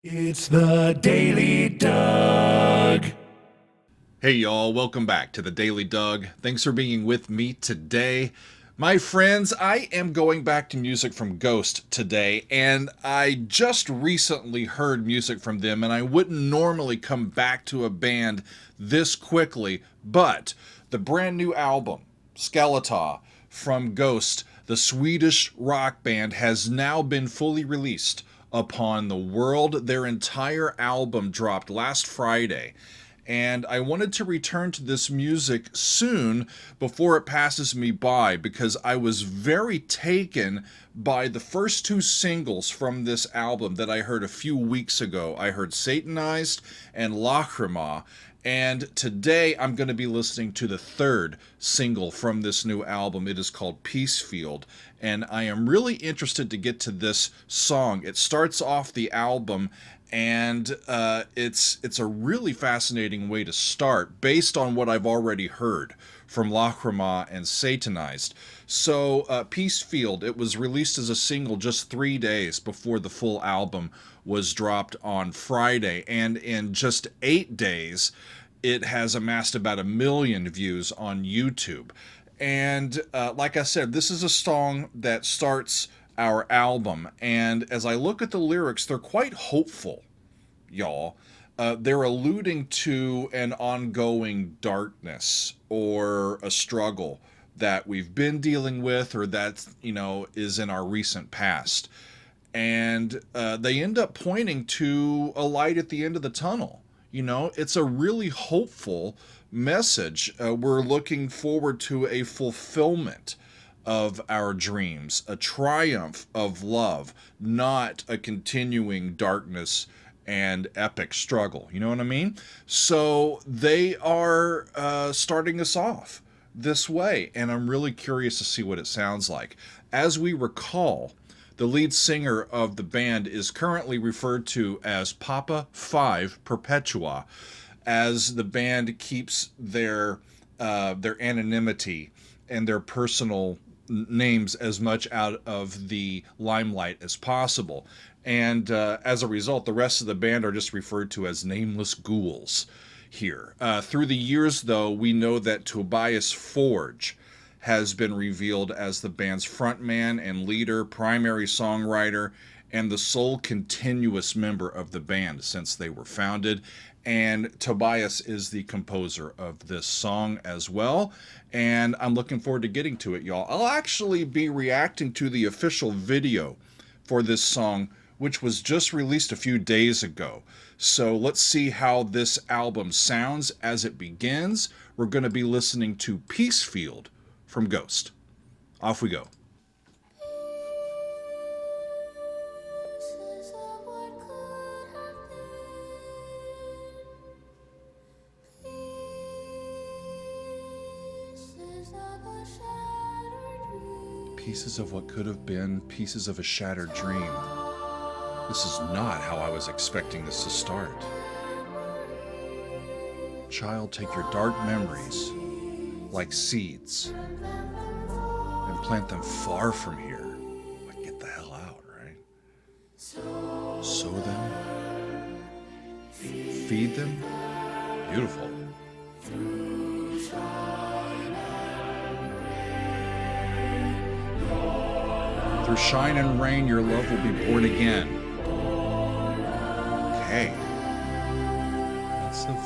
It's the Daily Doug. Hey y'all, welcome back to the Daily Doug. Thanks for being with me today. My friends, I am going back to music from Ghost today, and I just recently heard music from them, and I wouldn't normally come back to a band this quickly, but the brand new album, Skeletá, from Ghost, the Swedish rock band, has now been fully released upon the world. Their entire album dropped last Friday, and I wanted to return to this music soon before it passes me by because I was very taken by the first two singles from this album that I heard a few weeks ago. I heard Satanized and Lacrima, and today I'm going to be listening to the third single from this new album. It is called Peacefield, and I am really interested to get to this song. It starts off the album, and it's a really fascinating way to start based on what I've already heard from Lacrima and Satanized. So Peacefield, it was released as a single just 3 days before the full album was dropped on Friday, and in just 8 days it has amassed about 1 million views on YouTube. And like I said, this is a song that starts our album, and as I look at the lyrics, they're quite hopeful, y'all. They're alluding to an ongoing darkness or a struggle that we've been dealing with, or that, is in our recent past. And they end up pointing to a light at the end of the tunnel. It's a really hopeful message. We're looking forward to a fulfillment of our dreams, a triumph of love, not a continuing darkness and epic struggle. You know what I mean? So they are starting us off this way, and I'm really curious to see what it sounds like. As we recall, the lead singer of the band is currently referred to as Papa 5 Perpetua, as the band keeps their anonymity and their personal names as much out of the limelight as possible. And as a result, the rest of the band are just referred to as nameless ghouls here. Through the years, though, we know that Tobias Forge has been revealed as the band's frontman and leader, primary songwriter, and the sole continuous member of the band since they were founded. And Tobias is the composer of this song as well. And I'm looking forward to getting to it, y'all. I'll actually be reacting to the official video for this song, which was just released a few days ago. So let's see how this album sounds as it begins. We're going to be listening to Peacefield from Ghost. Off we go. Pieces of what could have been, pieces of a shattered dream. This is not how I was expecting this to start. Child, take your dark memories like seeds and plant them far from here. Like, get the hell out, right? Sow them, feed them. Beautiful. Through shine and rain, your love will be born again. Okay. That's the 5.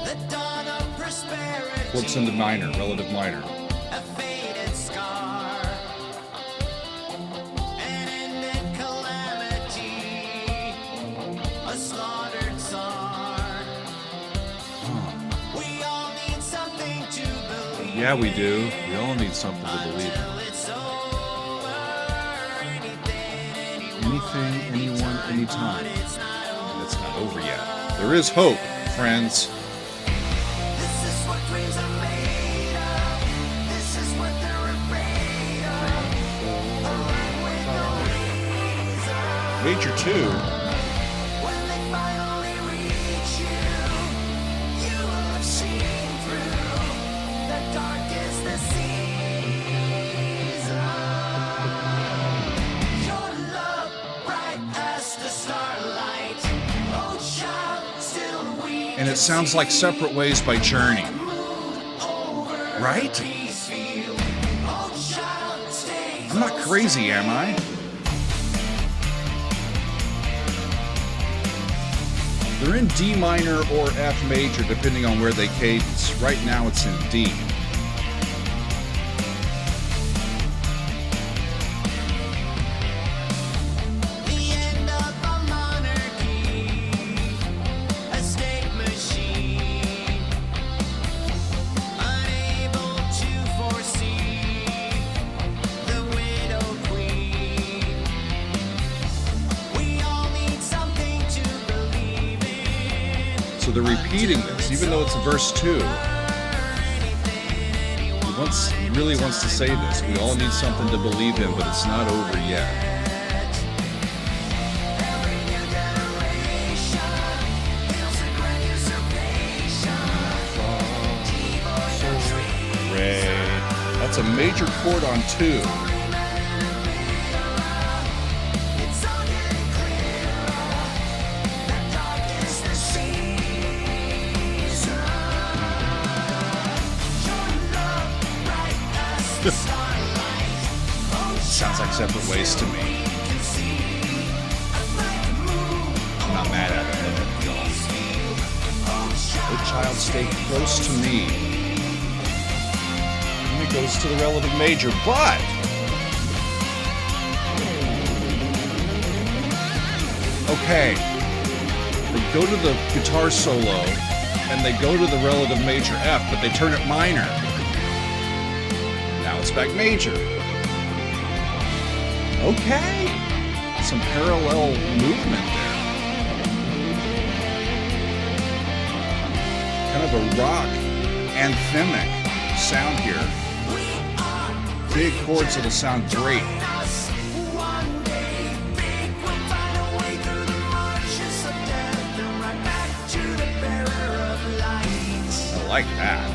The dawn of prosperity. Flips into minor, relative minor. A faded scar. An ended calamity. A slaughtered song. We all need something to believe. Yeah, we do. We all need something to believe in. Till it's over. Anything, anyone, anytime. It's not over. It's not over yet. There is hope, friends. This is what dreams are made of. This is what they're afraid of. A life with no reason. Major 2. When they finally reach you, you will have seen through. and it sounds like Separate Ways by Journey. Right? I'm not crazy, am I? They're in D minor or F major, depending on where they cadence. Right now it's in D. The end of a monarchy, a state machine, unable to foresee the widow queen. We all need something to believe in. So they're repeating this, even though it's verse 2. He really wants to say this. We all need something to believe in, but it's not over yet. Every new generation feels a grand usurpation. Ray. That's a major chord on 2. It's all getting clearer. The dark is the season. Your love bright as the starlight. Oh, Sounds like Separate Ways to me. can see a bright moon. I'm not mad at it, though. Peacefield. Oh, Oh, child, stay close to me. And it goes to the relative major, but okay. They go to the guitar solo and they go to the relative major F, but they turn it minor. Now it's back major. Okay. Some parallel movement there. Kind of a rock anthemic sound here. Big chords that'll sound great. One day, big will find a way through the marshes of death and right back to the bearer of light. I like that.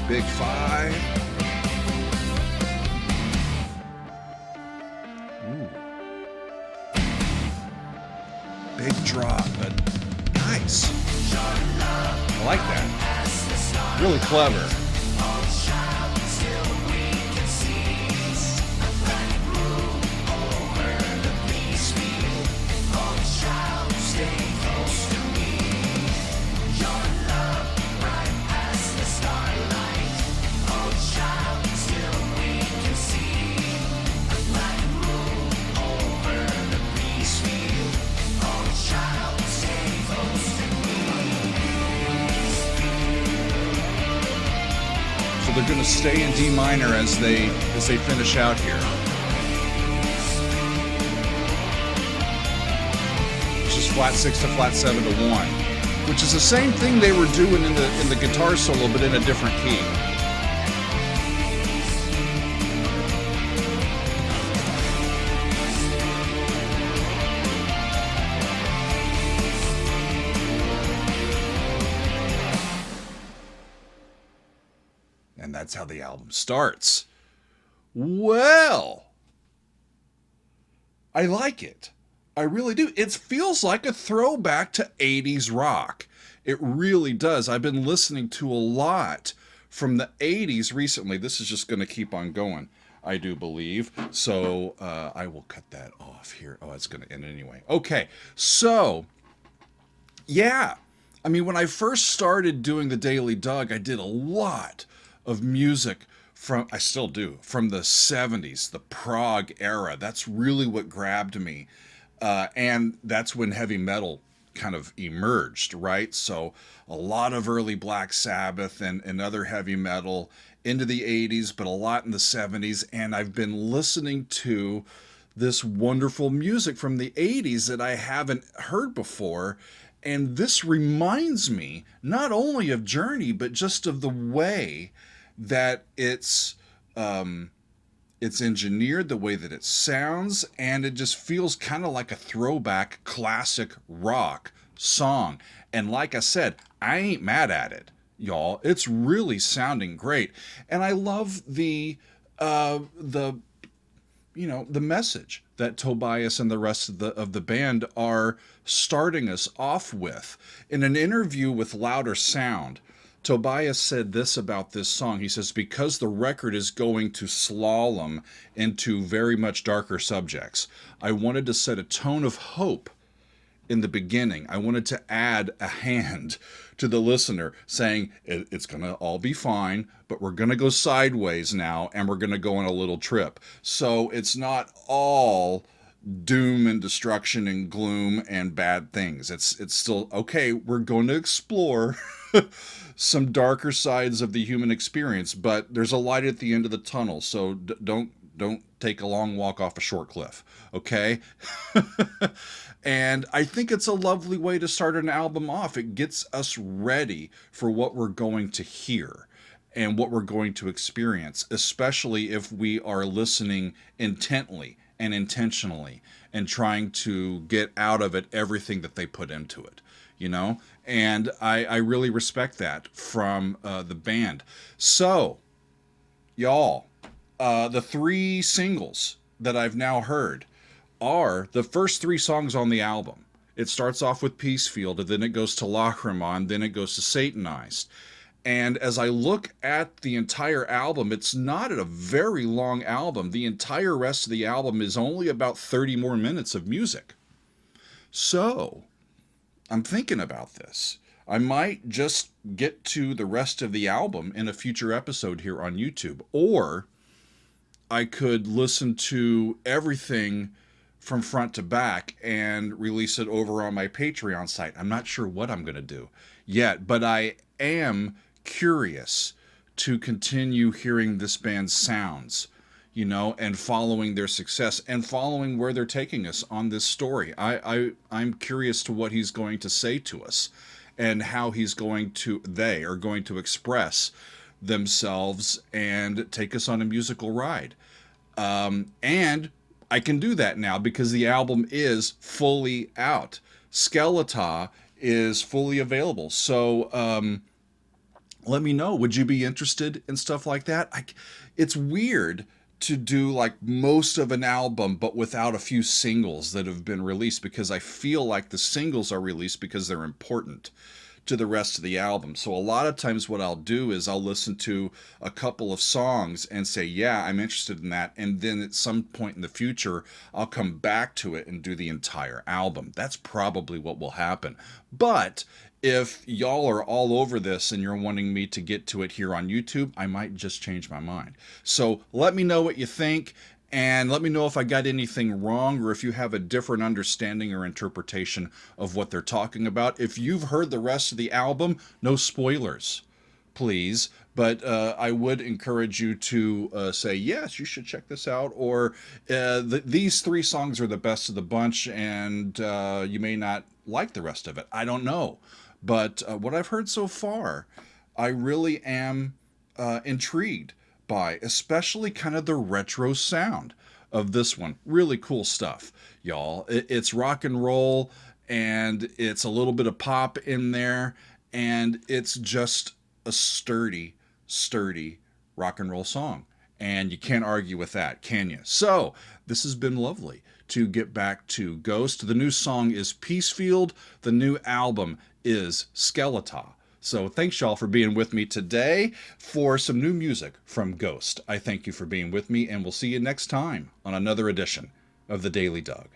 Big 5. Ooh. Big drop, but nice. I like that. Really clever. So they're going to stay in D minor as they finish out here. Which is flat 6 to flat 7 to 1, which is the same thing they were doing in the guitar solo, but in a different key. And that's how the album starts. Well, I like it. I really do. It feels like a throwback to 80s rock. It really does. I've been listening to a lot from the 80s recently. This is just going to keep on going, I do believe. So I will cut that off here. Oh, it's going to end anyway. Okay, so yeah. I mean, when I first started doing the Daily Doug, I did a lot of music from, I still do, from the 70s, the prog era. That's really what grabbed me. And that's when heavy metal kind of emerged, right? So a lot of early Black Sabbath and other heavy metal into the 80s, but a lot in the 70s. And I've been listening to this wonderful music from the 80s that I haven't heard before. And this reminds me not only of Journey, but just of the way that it's engineered, the way that it sounds, and it just feels kind of like a throwback classic rock song. And like I said, I ain't mad at it, y'all. It's really sounding great. And I love the message that Tobias and the rest of the band are starting us off with. In an interview with Louder Sound, Tobias said this about this song. He says, because the record is going to slalom into very much darker subjects, I wanted to set a tone of hope in the beginning. I wanted to add a hand to the listener saying it's going to all be fine, but we're going to go sideways now and we're going to go on a little trip. So it's not all doom and destruction and gloom and bad things. It's still okay. We're going to explore some darker sides of the human experience, but there's a light at the end of the tunnel. So don't take a long walk off a short cliff. Okay. And I think it's a lovely way to start an album off. It gets us ready for what we're going to hear and what we're going to experience, especially if we are listening intently and intentionally and trying to get out of it everything that they put into it, you know? And I really respect that from the band. So, y'all, the 3 singles that I've now heard are the first 3 songs on the album. It starts off with Peacefield, and then it goes to Lacrima, and then it goes to Satanized. And as I look at the entire album, it's not a very long album. The entire rest of the album is only about 30 more minutes of music. So, I'm thinking about this. I might just get to the rest of the album in a future episode here on YouTube, or I could listen to everything from front to back and release it over on my Patreon site. I'm not sure what I'm going to do yet, but I am curious to continue hearing this band's sounds, you know, and following their success and following where they're taking us on this story. I'm curious to what he's going to say to us and how they are going to express themselves and take us on a musical ride. And I can do that now because the album is fully out. Skeletá is fully available. So let me know. Would you be interested in stuff like that? It's weird to do like most of an album but without a few singles that have been released, because I feel like the singles are released because they're important to the rest of the album. So a lot of times what I'll do is I'll listen to a couple of songs and say, yeah, I'm interested in that. And then at some point in the future, I'll come back to it and do the entire album. That's probably what will happen. But if y'all are all over this and you're wanting me to get to it here on YouTube, I might just change my mind. So let me know what you think. And let me know if I got anything wrong or if you have a different understanding or interpretation of what they're talking about. If you've heard the rest of the album, no spoilers, please. But I would encourage you to say, yes, you should check this out. Or these 3 songs are the best of the bunch and you may not like the rest of it. I don't know. But what I've heard so far, I really am intrigued by, especially kind of the retro sound of this one. Really cool stuff, y'all. It's rock and roll, and it's a little bit of pop in there, and it's just a sturdy rock and roll song. And you can't argue with that, can you? So, this has been lovely to get back to Ghost. The new song is Peacefield. The new album is Skeletá. So thanks, y'all, for being with me today for some new music from Ghost. I thank you for being with me, and we'll see you next time on another edition of The Daily Doug.